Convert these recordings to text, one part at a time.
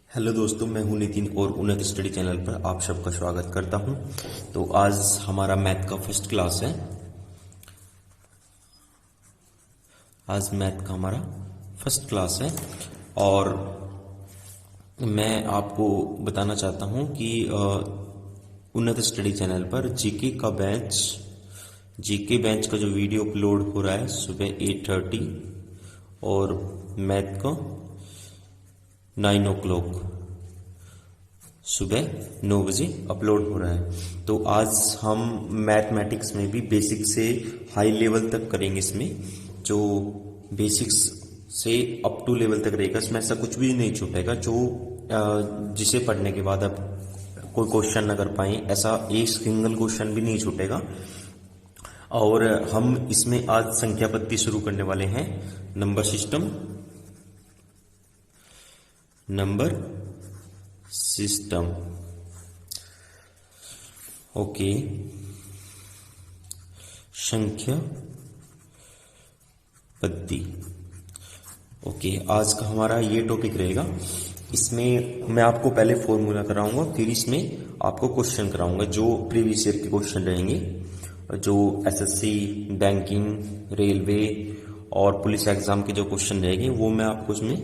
Hello दोस्तों, मैं हूं नितिन और उन्नत स्टडी चैनल पर आप सबका स्वागत करता हूं। तो आज हमारा मैथ का फर्स्ट क्लास है। आज मैथ का हमारा फर्स्ट क्लास है और मैं आपको बताना चाहता हूं कि उन्नत स्टडी चैनल पर जीके बेंच का जो वीडियो अपलोड हो रहा है सुबह 8:30 और मैथ का 9 o'clock सुबह 9 बजे अपलोड हो रहा है। तो आज हम मैथमेटिक्स में भी बेसिक से हाई लेवल तक करेंगे। इसमें जो बेसिक्स से अप टू लेवल तक रहेगा, इसमें ऐसा कुछ भी नहीं छूटेगा जो जिसे पढ़ने के बाद आप कोई क्वेश्चन न कर पाए, ऐसा एक सिंगल क्वेश्चन भी नहीं छूटेगा। और हम इसमें आज संख्या पद्धति शुरू करने वाले हैं। नंबर सिस्टम ओके, संख्या पद्धति। ओके, आज का हमारा ये टॉपिक रहेगा। इसमें मैं आपको पहले फॉर्मूला कराऊंगा, फिर इसमें आपको क्वेश्चन कराऊंगा जो प्रीवियस ईयर के क्वेश्चन रहेंगे, जो एसएससी, बैंकिंग, रेलवे और पुलिस एग्जाम के जो क्वेश्चन रहेंगे वो मैं आपको इसमें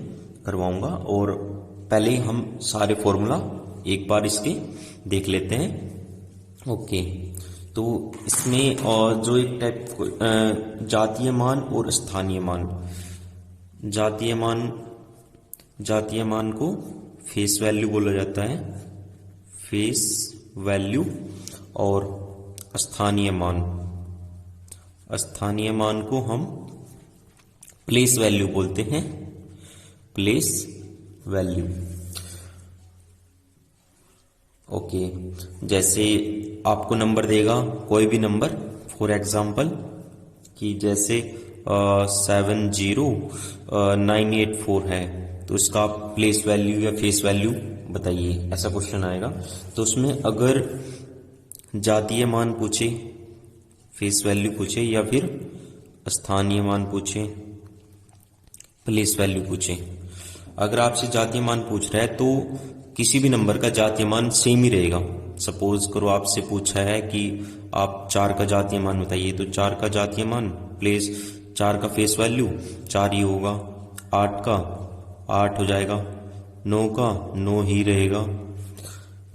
करवाऊंगा। और पहले हम सारे फॉर्मूला एक बार इसके देख लेते हैं। ओके, तो इसमें जो एक टाइप जातीय मान और स्थानीय मान, जातीय मान को फेस वैल्यू बोला जाता है, फेस वैल्यू। और स्थानीय मान को हम प्लेस वैल्यू बोलते हैं, प्लेस वैल्यू। ओके, जैसे आपको नंबर देगा कोई भी नंबर, फॉर एग्जाम्पल कि जैसे 70984 है, तो इसका आप प्लेस वैल्यू या फेस वैल्यू बताइए, ऐसा क्वेश्चन आएगा। तो उसमें अगर जातीय मान पूछे, फेस वैल्यू पूछे, या फिर स्थानीय मान पूछे, प्लेस वैल्यू पूछे। अगर आपसे जातीय मान पूछ रहा है तो किसी भी नंबर का जातीय मान सेम ही रहेगा। सपोज करो आपसे पूछा है कि आप 4 का जातीय मान बताइए, तो 4 का जातीय मान प्लेस 4 का फेस वैल्यू 4 ही होगा, 8 का 8 हो जाएगा, 9 का 9 ही रहेगा,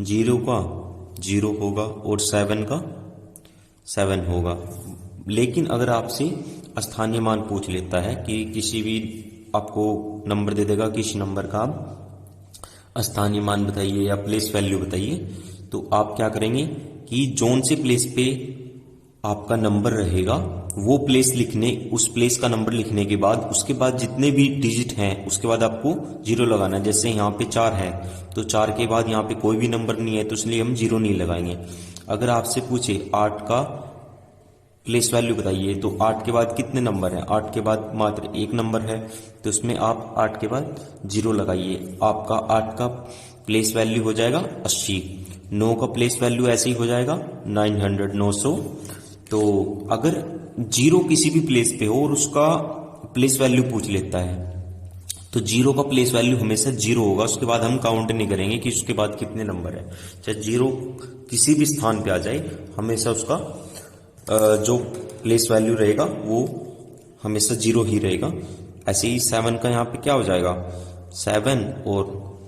0 का 0 होगा और 7 का 7 होगा। लेकिन अगर आपसे स्थानीय मान पूछ लेता है कि किसी भी आपको नंबर दे देगा, किसी नंबर का आप स्थानीय मान बताइए या प्लेस वैल्यू बताइए, तो आप क्या करेंगे कि जोन से प्लेस पे आपका नंबर रहेगा वो प्लेस लिखने, उस प्लेस का नंबर लिखने के बाद उसके बाद जितने भी डिजिट हैं उसके बाद आपको 0 लगाना है। जैसे यहाँ पे 4 है तो 4 के बाद यहाँ पे कोई भी नंबर नहीं है, तो इसलिए हम 0 नहीं लगाएंगे। अगर आपसे पूछे 8 का प्लेस वैल्यू बताइए, तो 8 के बाद कितने नंबर हैं, 8 के बाद मात्र एक नंबर है, तो इसमें आप 8 के बाद 0 लगाइए। आपका 8 का प्लेस वैल्यू हो जाएगा 80, 9 का प्लेस वैल्यू ऐसे ही हो जाएगा 900। तो अगर 0 किसी भी प्लेस पे हो और उसका प्लेस वैल्यू पूछ लेता है तो 0 का प्लेस वैल्यू हमेशा 0 होगा, उसके बाद हम काउंट नहीं करेंगे कि उसके बाद कितने नंबर है। चाहे 0 किसी भी स्थान पे आ जाए, हमेशा उसका जो प्लेस वैल्यू रहेगा वो हमेशा 0 ही रहेगा। ऐसे ही 7 का यहाँ पे क्या हो जाएगा, 7 और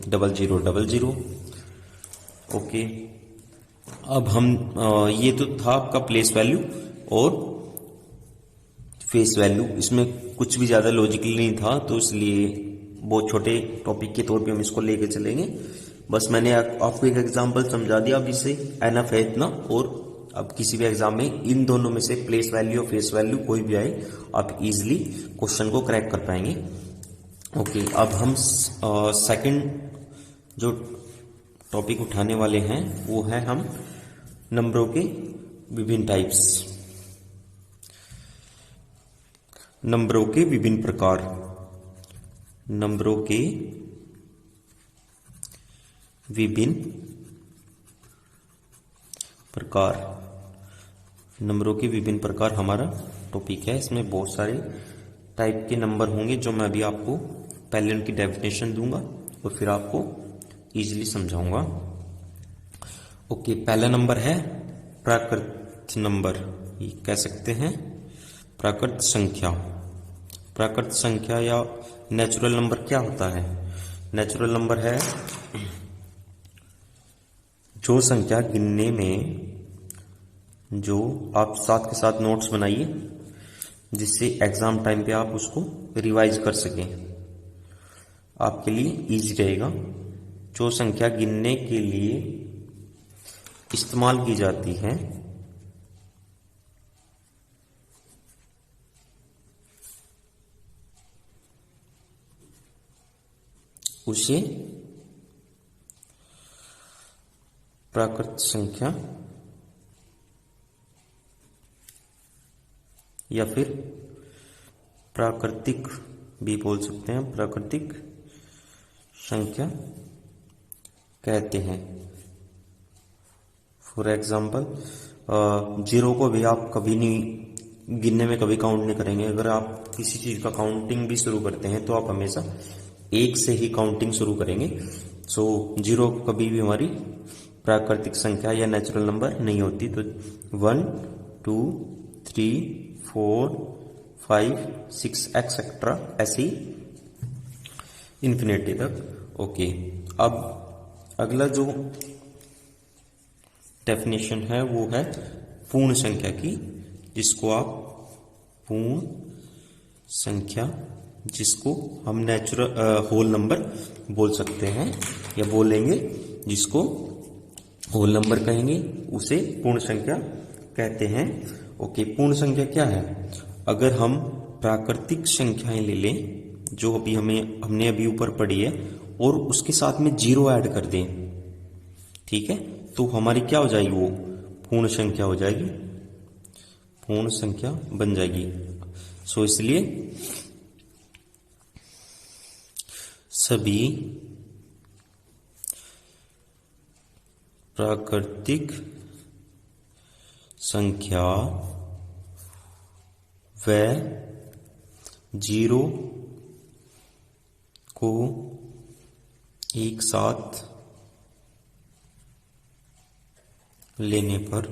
0000। ओके, अब हम ये तो था आपका प्लेस वैल्यू और फेस वैल्यू। इसमें कुछ भी ज्यादा लॉजिकल नहीं था, तो इसलिए बहुत छोटे टॉपिक के तौर पे हम इसको लेके चलेंगे। बस मैंने आपको एक एग्जांपल समझा दिया, अब इससे एनफ है इतना। और अब किसी भी एग्जाम में इन दोनों में से प्लेस वैल्यू और फेस वैल्यू कोई भी आए, आप इजीली क्वेश्चन को क्रैक कर पाएंगे। ओके, अब हम सेकंड जो टॉपिक उठाने वाले हैं वो है हम नंबरों के विभिन्न टाइप्स, नंबरों के विभिन्न प्रकार, नंबरों के विभिन्न प्रकार, नंबरों के विभिन्न प्रकार हमारा टॉपिक है। इसमें बहुत सारे टाइप के नंबर होंगे जो मैं अभी आपको पहले उनकी डेफिनेशन दूंगा और फिर आपको इजीली समझाऊंगा। ओके, पहला नंबर है प्राकृत नंबर, ये कह सकते हैं प्राकृत संख्या। प्राकृत संख्या या नेचुरल नंबर क्या होता है? नेचुरल नंबर है जो संख्या गिनने में, जो आप साथ के साथ नोट्स बनाइए जिससे एग्जाम टाइम पे आप उसको रिवाइज कर सकें, आपके लिए इजी रहेगा। जो संख्या गिनने के लिए इस्तेमाल की जाती है उसे प्राकृत संख्या या फिर प्राकृतिक भी बोल सकते हैं, प्राकृतिक संख्या कहते हैं। फॉर एग्जाम्पल, जीरो को भी आप कभी नहीं गिनने में कभी काउंट नहीं करेंगे। अगर आप किसी चीज का काउंटिंग भी शुरू करते हैं तो आप हमेशा एक से ही काउंटिंग शुरू करेंगे। सो जीरो कभी भी हमारी प्राकृतिक संख्या या नेचुरल नंबर नहीं होती। तो 1 2 3 4 5 6 एक्सेट्रा, ऐसी इन्फिनिटी तक। ओके, अब अगला जो डेफिनेशन है वो है पूर्ण संख्या की, जिसको आप पूर्ण संख्या, जिसको हम नेचुरल होल नंबर बोल सकते हैं या बोलेंगे, जिसको होल नंबर कहेंगे उसे पूर्ण संख्या कहते हैं। ओके, पूर्ण संख्या क्या है? अगर हम प्राकृतिक संख्याएं ले लें जो अभी हमने अभी ऊपर पढ़ी है और उसके साथ में जीरो ऐड कर दें, ठीक है, तो हमारी क्या हो जाएगी? वो पूर्ण संख्या हो जाएगी, पूर्ण संख्या बन जाएगी। सो इसलिए सभी प्राकृतिक संख्या व जीरो को एक साथ लेने पर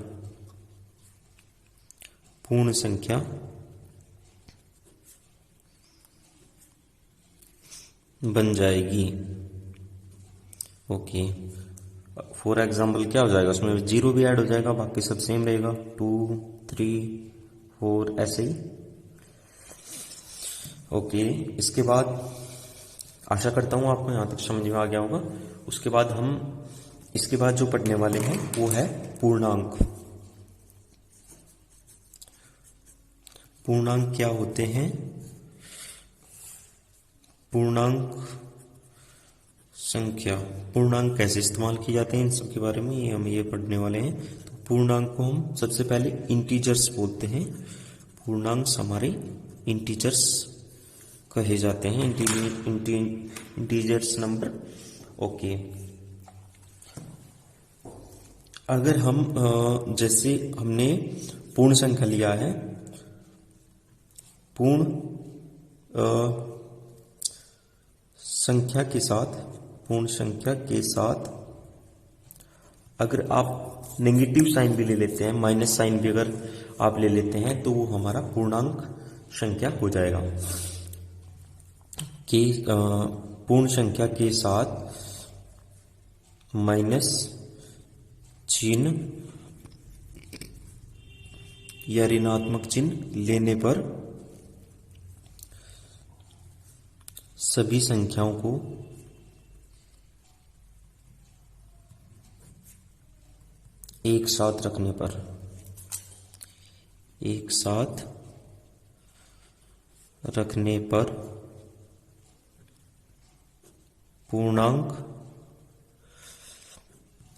पूर्ण संख्या बन जाएगी। ओके, फॉर एग्जाम्पल क्या हो जाएगा? उसमें जीरो भी ऐड हो जाएगा, बाकी सब सेम रहेगा, 2 3 4 ऐसे ही। ओके, इसके बाद आशा करता हूं आपको यहां तक समझ में आ गया होगा। उसके बाद हम इसके बाद जो पढ़ने वाले हैं वो है पूर्णांक। पूर्णांक क्या होते हैं? पूर्णांक संख्या, पूर्णांक कैसे इस्तेमाल किए जाते हैं, इन सब के बारे में हम ये पढ़ने वाले हैं। तो पूर्णांक को हम सबसे पहले इंटीजर्स बोलते हैं। पूर्णांक हमारे इंटीजर्स कहे जाते हैं, इंटीजर्स नंबर। ओके, अगर हम जैसे हमने पूर्ण संख्या लिया है, पूर्ण संख्या के साथ, पूर्ण संख्या के साथ अगर आप नेगेटिव साइन भी ले लेते हैं, माइनस साइन भी अगर आप ले लेते हैं, तो वो हमारा पूर्णांक संख्या हो जाएगा। कि पूर्ण संख्या के साथ माइनस चिन्ह या ऋणात्मक चिन्ह लेने पर सभी संख्याओं को एक साथ रखने पर, एक साथ रखने पर पूर्णांक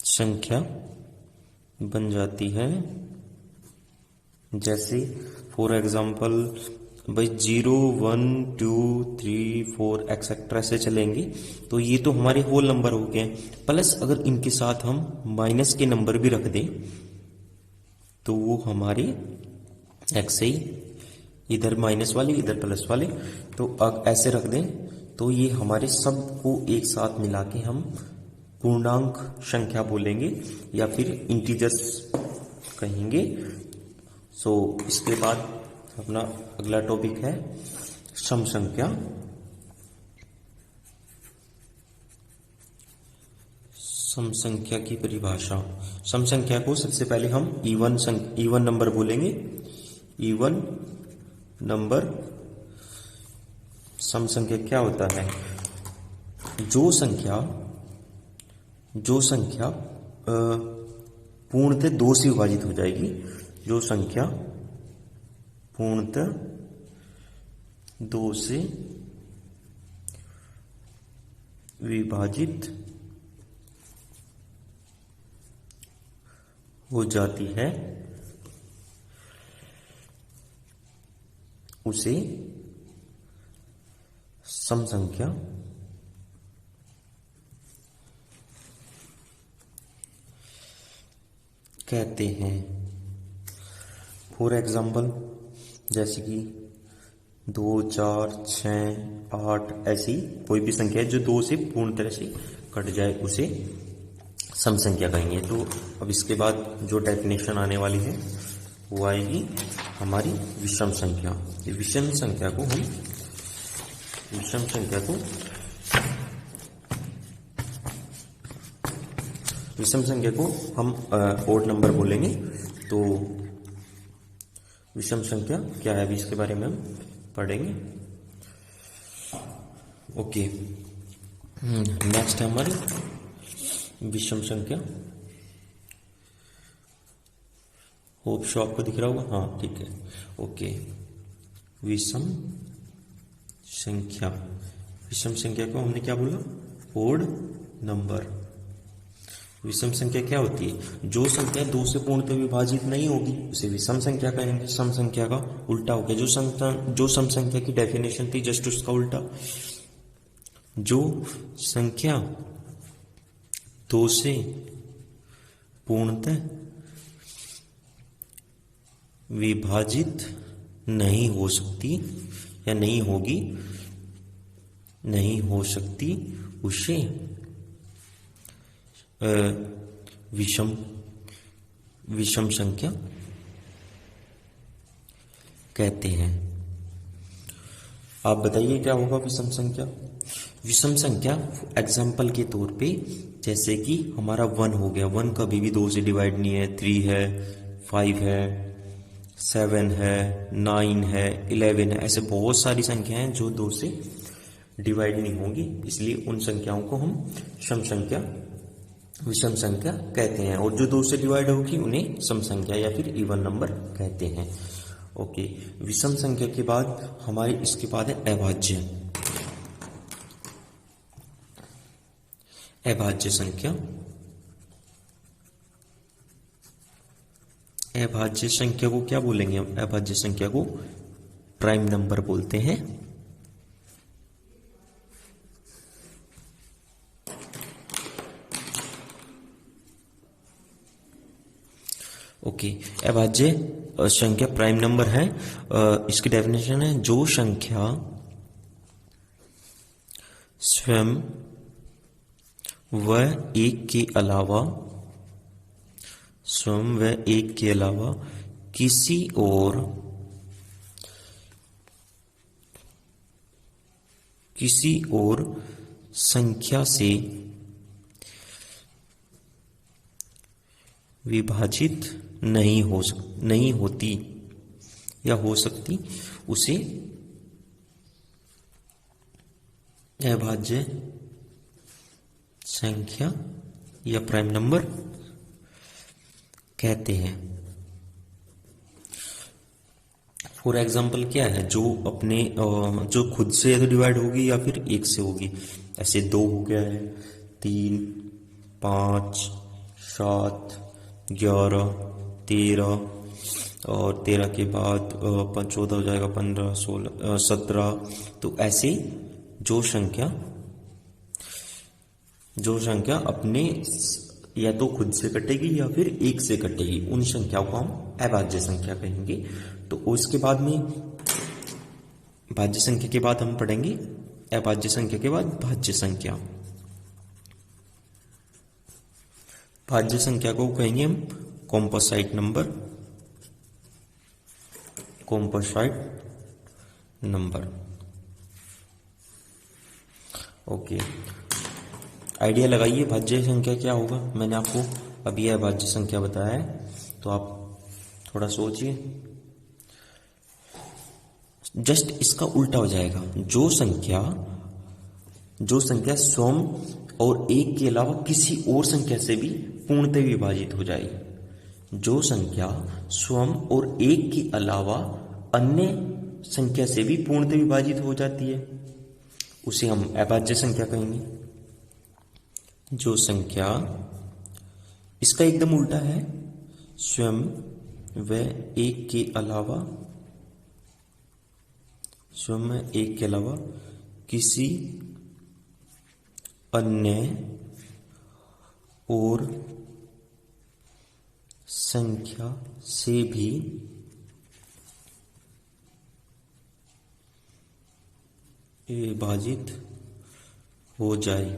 संख्या बन जाती है। जैसे फॉर एग्जाम्पल भाई 0 1 2 3 4 एक्सेट्रा से चलेंगे, तो ये तो हमारे होल नंबर हो गए। प्लस अगर इनके साथ हम माइनस के नंबर भी रख दें तो वो हमारे ऐसे ही, इधर माइनस वाले इधर प्लस वाले, तो ऐसे रख दें तो ये हमारे सब को एक साथ मिला के हम पूर्णांक संख्या बोलेंगे या फिर इंटीजर्स कहेंगे। सो इसके बाद अपना अगला टॉपिक है सम संख्या। सम संख्या की परिभाषा। सम संख्या को सबसे पहले हम इवन नंबर बोलेंगे। इवन नंबर सम संख्या क्या होता है? जो संख्या पूर्णतः 2 से विभाजित हो जाएगी। जो संख्या पूर्णतः 2 से विभाजित हो जाती है उसे सम संख्या कहते हैं। फॉर एग्जाम्पल जैसे कि 2, 4, 6, 8 ऐसी कोई भी संख्या है जो 2 से पूर्ण तरह से कट जाए उसे सम संख्या कहेंगे। तो अब इसके बाद जो डेफिनेशन आने वाली है वो आएगी हमारी विषम संख्या। विषम संख्या को हम ओड नंबर बोलेंगे। तो विषम संख्या क्या है अभी इसके बारे में हम पढ़ेंगे। ओके, नेक्स्ट है हमारी विषम संख्या। होप शो आपको दिख रहा होगा, हाँ ठीक है। ओके, विषम संख्या को हमने क्या बोला? Odd number. विषम संख्या क्या होती है? जो संख्या 2 से पूर्णतः विभाजित नहीं होगी उसे विषम संख्या कहेंगे। सम संख्या का उल्टा हो गया। जो सम संख्या की डेफिनेशन थी जस्ट उसका उल्टा। जो संख्या 2 से पूर्णतः विभाजित नहीं हो सकती या नहीं हो सकती उसे विषम संख्या कहते हैं। आप बताइए क्या होगा विषम संख्या? विषम संख्या एग्जाम्पल के तौर पे जैसे कि हमारा 1 हो गया। 1 कभी भी 2 से डिवाइड नहीं है। 3 है, 5 है, 7 है, 9 है, 11 है। ऐसे बहुत सारी संख्याएं हैं जो 2 से डिवाइड नहीं होंगी, इसलिए उन संख्याओं को हम विषम संख्या कहते हैं। और जो 2 से डिवाइड होगी उन्हें सम संख्या या फिर इवन नंबर कहते हैं। ओके, विषम संख्या के बाद हमारे इसके बाद है अभाज्य। अभाज्य संख्या। अभाज्य संख्या को क्या बोलेंगे हम? अभाज्य संख्या को प्राइम नंबर बोलते हैं। ओके, अभाज्य संख्या प्राइम नंबर है। इसकी डेफिनेशन है जो संख्या स्वयं व एक के अलावा किसी और संख्या से विभाजित नहीं होती या हो सकती उसे अभाज्य संख्या या प्राइम नंबर कहते हैं। फॉर एग्जाम्पल क्या है? जो खुद से तो डिवाइड होगी या फिर 1 से होगी। ऐसे 2 हो गया है, 3, 5, 7, 11, 13 और 13 के बाद 14 हो जाएगा, 15, 16, 17। तो ऐसे जो संख्या अपने या तो खुद से कटेगी या फिर 1 से कटेगी, उन संख्याओं को हम अभाज्य संख्या कहेंगे। तो उसके बाद में भाज्य संख्या के बाद हम पढ़ेंगे अभाज्य संख्या के बाद भाज्य संख्या। भाज्य संख्या को कहेंगे हम कॉम्पोसाइट नंबर, कॉम्पोसाइट नंबर। ओके, आइडिया लगाइए भाज्य संख्या क्या होगा। मैंने आपको अभी यह भाज्य संख्या बताया है, तो आप थोड़ा सोचिए। जस्ट इसका उल्टा हो जाएगा। जो संख्या स्वयं और एक के अलावा किसी और संख्या से भी पूर्णतः विभाजित हो जाए, जो संख्या स्वयं और एक के अलावा अन्य संख्या से भी पूर्णतः विभाजित हो जाती है, उसे हम अभाज्य संख्या कहेंगे। जो संख्या, इसका एकदम उल्टा है, स्वयं व एक के अलावा किसी अन्य और संख्या से भी विभाजित हो जाए।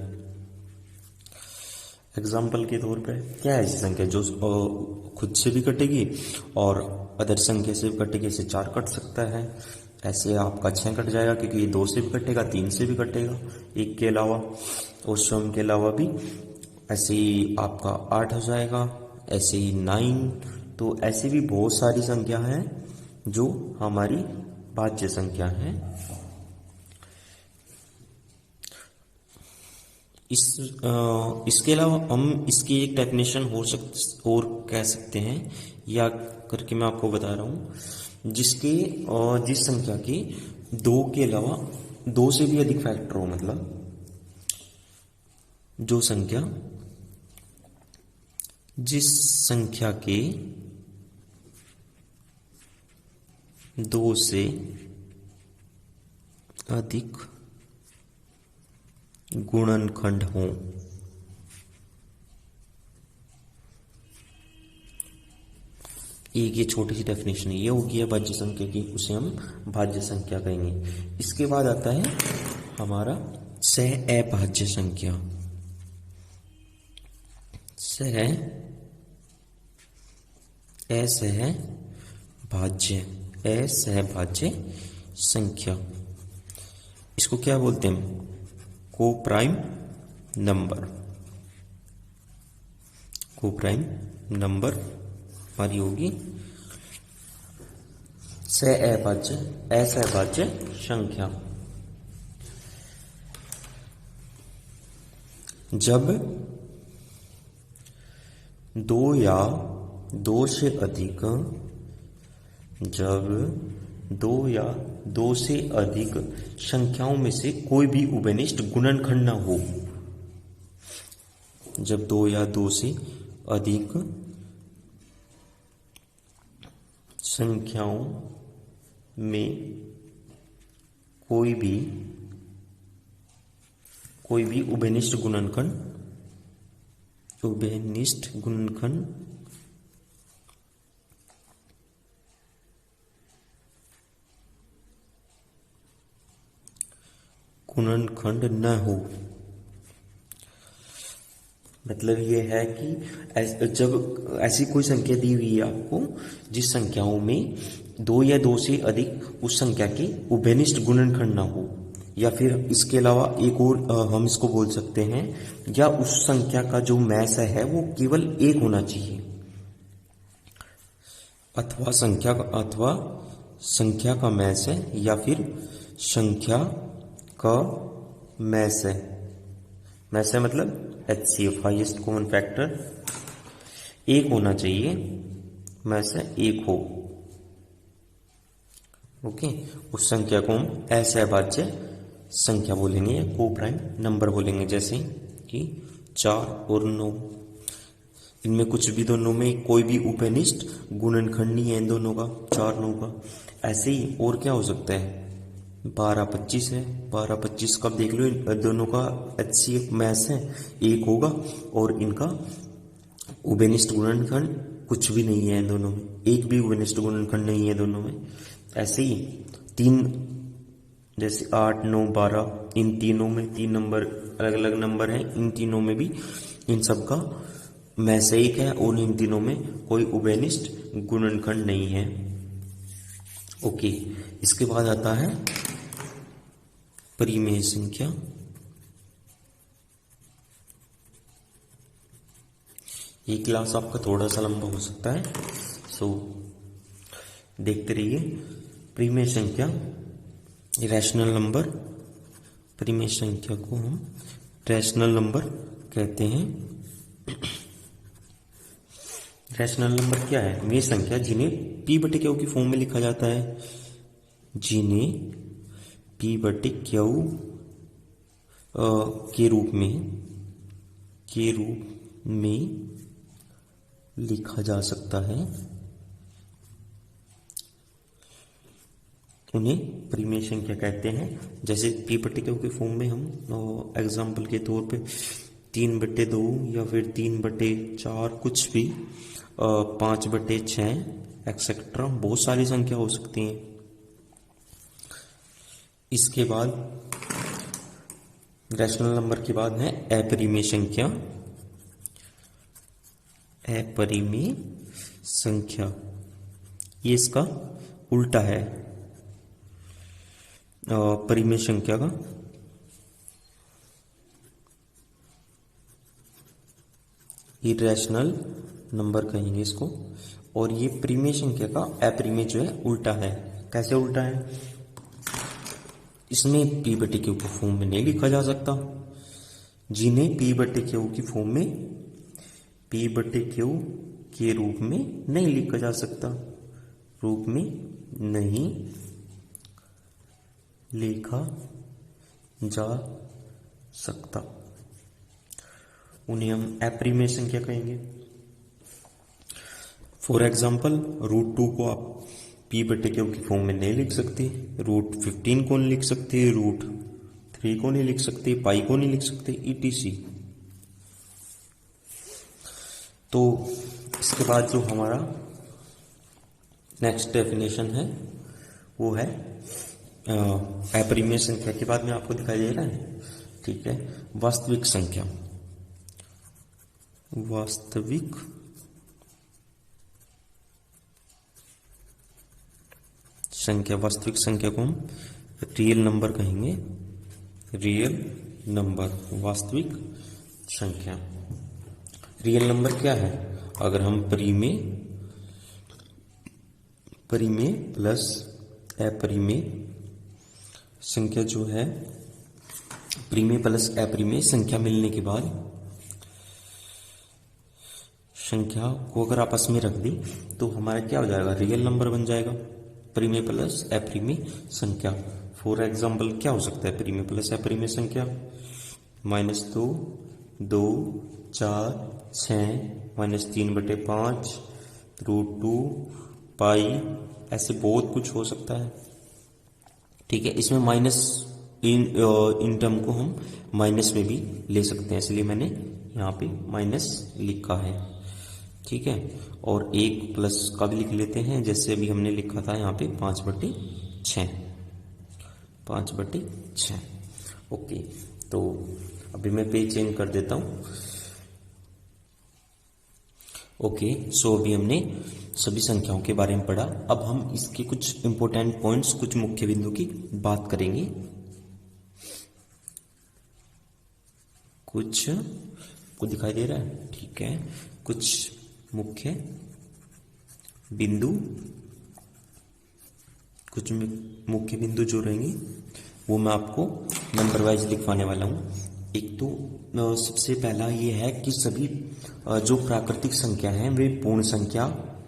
एग्जाम्पल के तौर पे क्या है ऐसी संख्या जो खुद से भी कटेगी और अदर संख्या से भी कटेगी। ऐसे 4 कट सकता है, ऐसे आपका 6 कट जाएगा, क्योंकि ये 2 से भी कटेगा, 3 से भी कटेगा एक के अलावा, और स्वयं के अलावा भी। ऐसे ही आपका 8 हो जाएगा, ऐसे ही 9। तो ऐसे भी बहुत सारी संख्या हैं जो हमारी भाज्य संख्या है। इसके अलावा हम इसकी एक डेफिनेशन और कह सकते हैं, या करके मैं आपको बता रहा हूं, जिस संख्या के 2 के अलावा 2 से भी अधिक फैक्टर हो, मतलब जिस संख्या के 2 से अधिक गुणनखंड हों। एक ये छोटी सी डेफिनेशन ये होगी है भाज्य संख्या की, उसे हम भाज्य संख्या कहेंगे। इसके बाद आता है हमारा सह अभाज्य संख्या। असहभाज्य संख्या, इसको क्या बोलते हैं हम? को प्राइम नंबर हमारी होगी असहभाज्य संख्या। जब 2 या 2 से अधिक संख्याओं में से कोई भी उभयनिष्ठ गुणनखंड न हो। जब 2 या 2 से अधिक संख्याओं में कोई भी उभयनिष्ठ गुणनखंड न हो। मतलब ये है कि जब ऐसी कोई संख्या दी हुई है आपको, जिस संख्याओं में 2 या 2 से अधिक उस संख्या के उभयनिष्ठ गुणनखंड ना हो, या फिर इसके अलावा एक और हम इसको बोल सकते हैं, या उस संख्या का जो मैस है वो केवल 1 होना चाहिए, अथवा संख्या का मैस है, या फिर संख्या का मैस है। मैस है मतलब HCF, हाईएस्ट कॉमन फैक्टर 1 होना चाहिए, मैस है 1 हो। ओके, उस संख्या को हम असहभाज्य संख्या बोलेंगे, को प्राइम नंबर बोलेंगे। जैसे कि 4 और 9, इनमें कुछ भी दोनों में कोई भी उभयनिष्ठ गुणनखंड नहीं है इन दोनों का, 4 9 का। ऐसे ही और क्या हो सकता है, 12 25 है, 12 25 का देख लो, इन दोनों का HCF मैस है 1 होगा, और इनका उभयनिष्ठ गुणनखंड कुछ भी नहीं है इन दोनों में, एक भी उभयनिष्ठ गुणनखंड नहीं है दोनों में। ऐसे ही 3, जैसे 8 9 12, इन तीनों में 3 नंबर अलग अलग नंबर हैं, इन तीनों में भी इन सब का में से एक है और इन तीनों में कोई उभयनिष्ठ गुणनखंड नहीं है। ओके, इसके बाद आता है परिमेय संख्या। ये क्लास आपका थोड़ा सा लंबा हो सकता है, सो देखते रहिए। परिमेय संख्या, रैशनल नंबर, परिमेय संख्या को हम रैशनल नंबर कहते हैं। रैशनल नंबर क्या है? वे संख्या जिन्हें p बटे क्यू की फॉर्म में लिखा जाता है, जिन्हें p बटे क्यू के रूप में लिखा जा सकता है, उन्हें परिमेय संख्या कहते हैं। जैसे p बटे क्यू के फॉर्म में हम एग्जाम्पल के तौर पे 3/2 या फिर 3/4 कुछ भी, 5/6 एक्सेट्रा बहुत सारी संख्या हो सकती हैं। इसके बाद रैशनल नंबर के बाद है अपरिमेय संख्या। अपरिमेय संख्या ये इसका उल्टा है परिमेय संख्या का। इरेशनल नंबर कहेंगे इसको, और ये परिमेय संख्या का अपरिमेय जो है उल्टा है। कैसे उल्टा है? इसमें p बटे क्यू की फॉर्म में नहीं लिखा जा सकता, जिन्हें p बटे क्यू की फॉर्म में p बटे क्यू के रूप में नहीं लिखा जा सकता, रूप में नहीं लिखा जा सकता, उन्हें हम अपरिमेय संख्या कहेंगे। फॉर एग्जाम्पल √2 को आप p बटे क्यू की फॉर्म में नहीं लिख सकते, √15 को नहीं लिख सकते, √3 को नहीं लिख सकते, पाई को नहीं लिख सकते, etc। तो इसके बाद जो हमारा नेक्स्ट डेफिनेशन है वो है अपरिमेय संख्या के बाद में आपको दिखाई दे रहा है, ठीक है, वास्तविक संख्या। वास्तविक संख्या, वास्तविक संख्या को हम रियल नंबर कहेंगे। रियल नंबर, वास्तविक संख्या। रियल नंबर क्या है? अगर हम परिमेय प्लस अपरिमेय संख्या जो है, परिमेय प्लस अपरिमेय संख्या मिलने के बाद संख्या को अगर आपस में रख दी तो हमारा क्या हो जाएगा? रियल नंबर बन जाएगा, परिमेय प्लस अपरिमेय संख्या। फॉर एग्जाम्पल क्या हो सकता है परिमेय प्लस अपरिमेय संख्या? -2, 2, 4, 6, -3/5, √2, पाई, ऐसे बहुत कुछ हो सकता है, ठीक है। इसमें माइनस इन टर्म को हम माइनस में भी ले सकते हैं, इसलिए मैंने यहाँ पे माइनस लिखा है, ठीक है। और 1 प्लस का भी लिख लेते हैं, जैसे अभी हमने लिखा था यहाँ पे 5/6, 5/6। ओके, तो अभी मैं पेज चेंज कर देता हूँ। ओके, सो अभी हमने सभी संख्याओं के बारे में पढ़ा। अब हम इसके कुछ इंपॉर्टेंट पॉइंट्स, कुछ मुख्य बिंदु की बात करेंगे। कुछ को दिखाई दे रहा है, ठीक है। कुछ मुख्य बिंदु, कुछ मुख्य बिंदु जो रहेंगे वो मैं आपको नंबर वाइज लिखवाने वाला हूँ। एक तो सबसे पहला ये है कि सभी जो प्राकृतिक संख्या हैं वे पूर्ण संख्या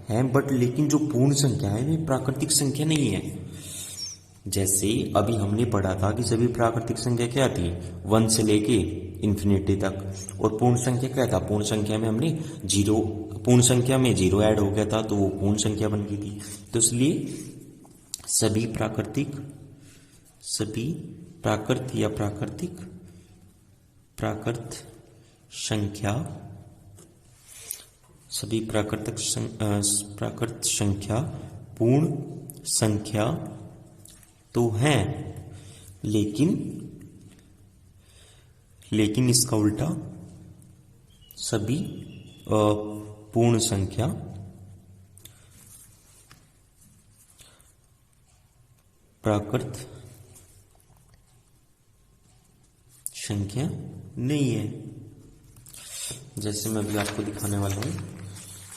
हैं, बट लेकिन जो पूर्ण संख्या है वे प्राकृतिक संख्या नहीं है। जैसे अभी हमने पढ़ा था कि सभी प्राकृतिक संख्या क्या थी? 1 से लेके इन्फिनिटी तक। और पूर्ण संख्या क्या था? पूर्ण संख्या में हमने पूर्ण संख्या में 0 ऐड हो गया था तो वो पूर्ण संख्या बन गई थी। तो इसलिए सभी प्राकृत या प्राकृत संख्या, सभी प्राकृत संख्या पूर्ण संख्या तो हैं, लेकिन इसका उल्टा सभी पूर्ण संख्या प्राकृत संख्या नहीं है। जैसे मैं अभी आपको दिखाने वाला हूँ,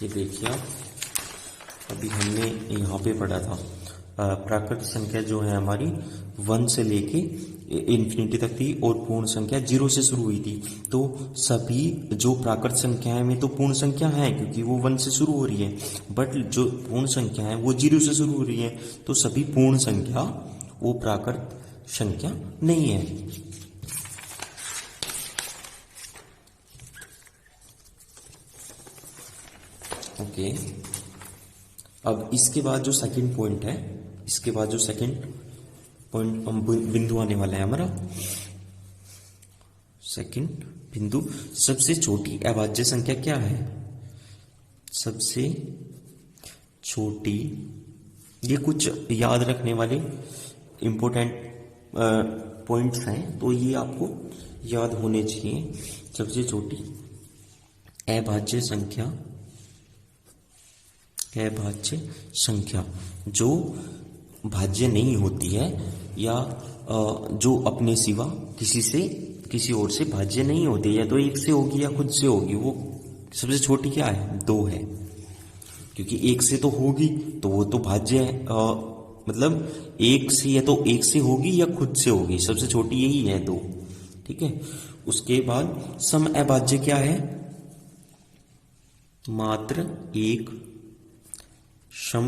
ये देखिए आप, अभी हमने यहाँ पे पढ़ा था प्राकृत संख्या जो है हमारी 1 से लेके इन्फिनिटी तक थी और पूर्ण संख्या 0 से शुरू हुई थी। तो सभी जो प्राकृत संख्याएं में तो पूर्ण संख्या है क्योंकि वो 1 से शुरू हो रही है, बट जो पूर्ण संख्या है वो 0 से शुरू हो रही है। तो सभी पूर्ण संख्या वो प्राकृत संख्या नहीं है। ओके, अब इसके बाद जो सेकंड पॉइंट है, इसके बाद जो सेकंड पॉइंट बिंदु आने वाला है हमारा, सेकंड बिंदु, सबसे छोटी अभाज्य संख्या क्या है? सबसे छोटी, ये कुछ याद रखने वाले इंपॉर्टेंट पॉइंट्स हैं, तो ये आपको याद होने चाहिए। सबसे छोटी अभाज्य संख्या, अभाज्य संख्या जो भाज्य नहीं होती है या जो अपने सिवा किसी और से भाज्य नहीं होती, या तो एक से होगी या खुद से होगी, वो सबसे छोटी क्या है? 2 है। क्योंकि एक से तो होगी तो वो तो भाज्य है, मतलब एक से या तो एक से होगी या खुद से होगी, सबसे छोटी यही है 2। ठीक है, उसके बाद सम अभाज्य क्या है? मात्र एक सम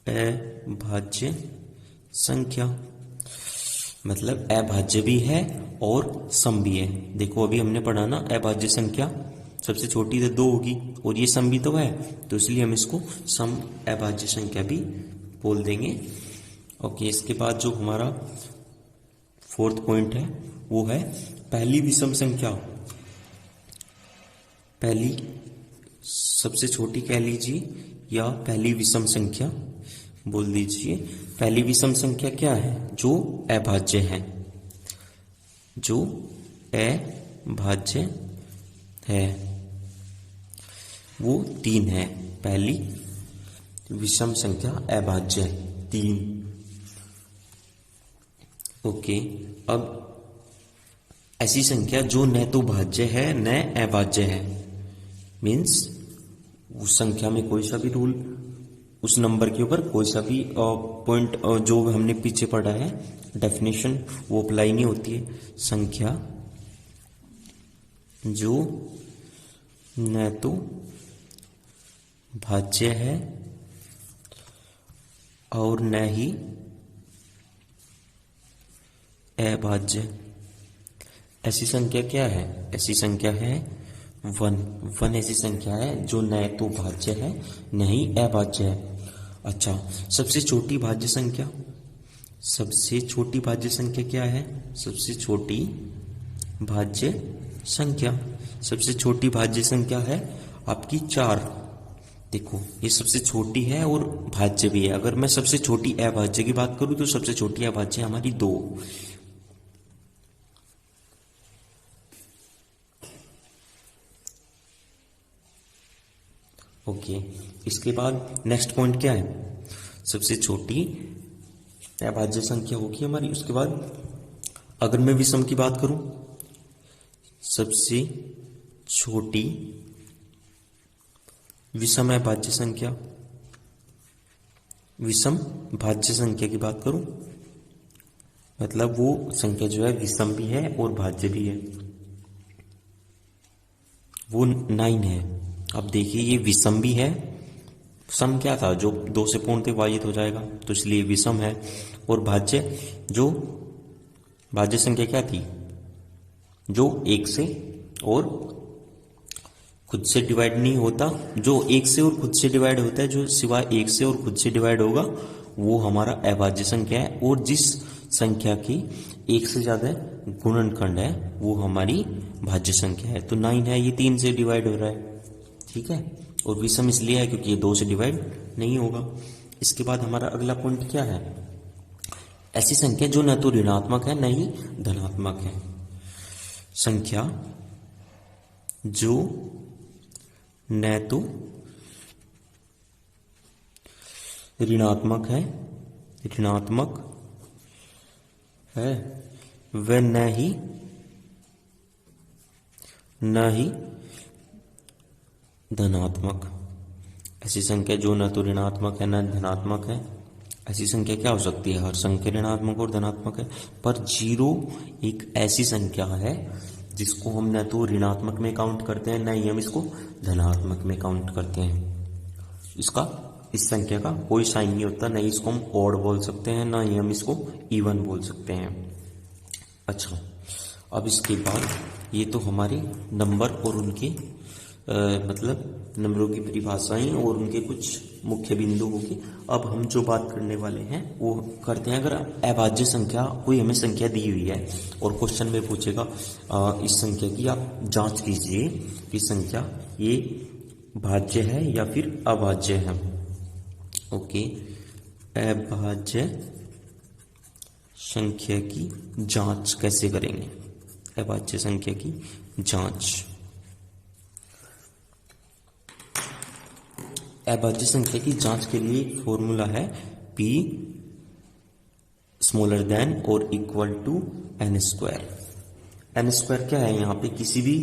अभाज्य संख्या, मतलब अभाज्य भी है और सम भी है। देखो अभी हमने पढ़ा ना, अभाज्य संख्या सबसे छोटी तो 2 होगी और ये सम भी तो है, तो इसलिए हम इसको सम अभाज्य संख्या भी बोल देंगे। ओके, इसके बाद जो हमारा फोर्थ पॉइंट है वो है पहली विषम संख्या। पहली सबसे छोटी कह लीजिए या पहली विषम संख्या बोल दीजिए। पहली विषम संख्या क्या है? जो अभाज्य है, जो अभाज्य है वो 3 है। पहली विषम संख्या अभाज्य 3। ओके, अब ऐसी संख्या जो न तो भाज्य है न अभाज्य है, मीन्स उस संख्या में कोई सा भी रूल, उस नंबर के ऊपर कोई सा भी पॉइंट जो हमने पीछे पढ़ा है डेफिनेशन, वो अप्लाई नहीं होती है। संख्या जो न तो भाज्य है और न ही अभाज्य, ऐसी संख्या क्या है? ऐसी संख्या है 1 ऐसी संख्या है जो न तो भाज्य है न ही अभाज्य है। अच्छा, सबसे छोटी भाज्य संख्या, सबसे छोटी भाज्य संख्या क्या है? सबसे छोटी भाज्य संख्या, सबसे छोटी भाज्य संख्या है आपकी 4। देखो ये सबसे छोटी है और भाज्य भी है। अगर मैं सबसे छोटी अभाज्य की बात करूं तो सबसे छोटी अभाज्य हमारी 2। ओके, इसके बाद नेक्स्ट पॉइंट क्या है? सबसे छोटी अभाज्य संख्या होगी हमारी। उसके बाद अगर मैं विषम की बात करूं, सबसे छोटी विषम अभाज्य संख्या, विषम भाज्य संख्या की बात करूं मतलब वो संख्या जो है विषम भी है और भाज्य भी है, वो 9 है। अब देखिए ये विषम भी है, सम क्या था? जो 2 से पूर्णतः विभाजित हो जाएगा, तो इसलिए विषम है। और भाज्य, जो भाज्य संख्या क्या थी? जो 1 से और खुद से डिवाइड नहीं होता, जो 1 से और खुद से डिवाइड होता है, जो सिवाय 1 से और खुद से डिवाइड होगा वो हमारा अभाज्य संख्या है। और जिस संख्या की 1 से ज्यादा गुणनखंड है वो हमारी भाज्य संख्या है। तो 9 है, ये 3 से डिवाइड हो रहा है, ठीक है। और विषम इसलिए है क्योंकि ये 2 से डिवाइड नहीं होगा। इसके बाद हमारा अगला पॉइंट क्या है? ऐसी संख्या जो न तो ऋणात्मक है न ही धनात्मक है। संख्या जो न तो ऋणात्मक है व न ही धनात्मक। ऐसी संख्या जो न तो ऋणात्मक है न धनात्मक है, ऐसी संख्या क्या हो सकती है? हर संख्या ऋणात्मक और धनात्मक है, पर जीरो एक ऐसी संख्या है जिसको हम न तो ऋणात्मक में काउंट करते हैं न ही हम इसको धनात्मक में काउंट करते हैं। इस संख्या का कोई साइन नहीं होता, नहीं इसको हम ऑड बोल सकते हैं ना ही हम इसको इवन बोल सकते हैं। अच्छा, अब इसके बाद ये तो हमारे नंबर और उनके मतलब नंबरों की परिभाषाएं और उनके कुछ मुख्य बिंदु होगी। अब हम जो बात करने वाले हैं वो करते हैं। अगर अभाज्य संख्या, कोई हमें संख्या दी हुई है और क्वेश्चन में पूछेगा इस संख्या की आप जांच कीजिए कि संख्या ये भाज्य है या फिर अभाज्य है। ओके, अभाज्य संख्या की जांच कैसे करेंगे? अभाज्य संख्या की जांच, अभाज्य संख्या की जांच के लिए एक फॉर्मूला है p स्मॉलर देन और equal to n square. n square क्या है? यहाँ पे किसी भी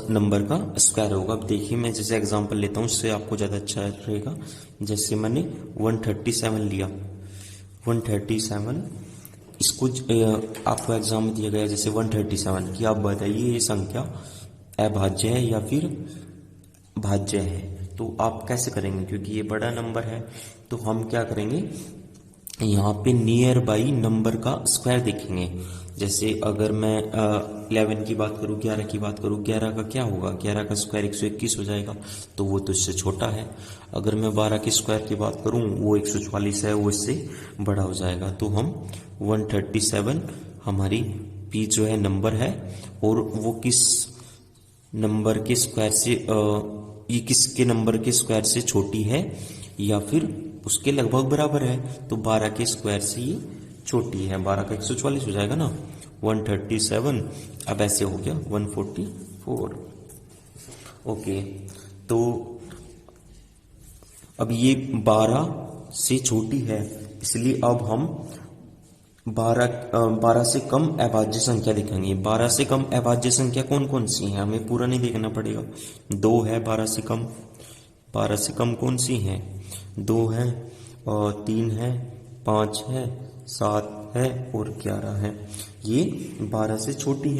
नंबर का स्क्वायर होगा। अब देखिए, मैं जैसे एग्जांपल लेता हूँ, उससे आपको ज़्यादा अच्छा रहेगा। जैसे मैंने 137 लिया, 137 इसको आपको एग्जाम में दिया गया जैसे 137 कि आप बताइए ये संख्या अभाज्य है या फिर भाज्य है। तो आप कैसे करेंगे? क्योंकि ये बड़ा नंबर है तो हम क्या करेंगे, यहाँ पे नियर बाई नंबर का स्क्वायर देखेंगे। जैसे अगर मैं 11 की बात करूँ, 11 की बात करूँ, 11 का क्या होगा? 11 का स्क्वायर 121 हो जाएगा, तो वो तो इससे छोटा है। अगर मैं 12 के स्क्वायर की बात करूँ, वो 144 है, वो इससे बड़ा हो जाएगा। तो हम 137 हमारी p जो है नंबर है, और वो किस नंबर के स्क्वायर से ये किसके नंबर के स्क्वायर से छोटी है या फिर उसके लगभग बराबर है? तो 12 के स्क्वायर से ये छोटी है। 12 का 144 हो जाएगा ना, 137। अब ऐसे हो गया 144। ओके, तो अब ये 12 से छोटी है, इसलिए अब हम 12 से कम अभाज्य संख्या दिखाएंगे। 12 से कम अभाज्य संख्या कौन कौन सी है? हमें पूरा नहीं देखना पड़ेगा। 2 है 12 से कम। 12 से कम कौन सी है? 2 है और 3 है, 5 है, 7 है और 11 है। ये 12 से छोटी है।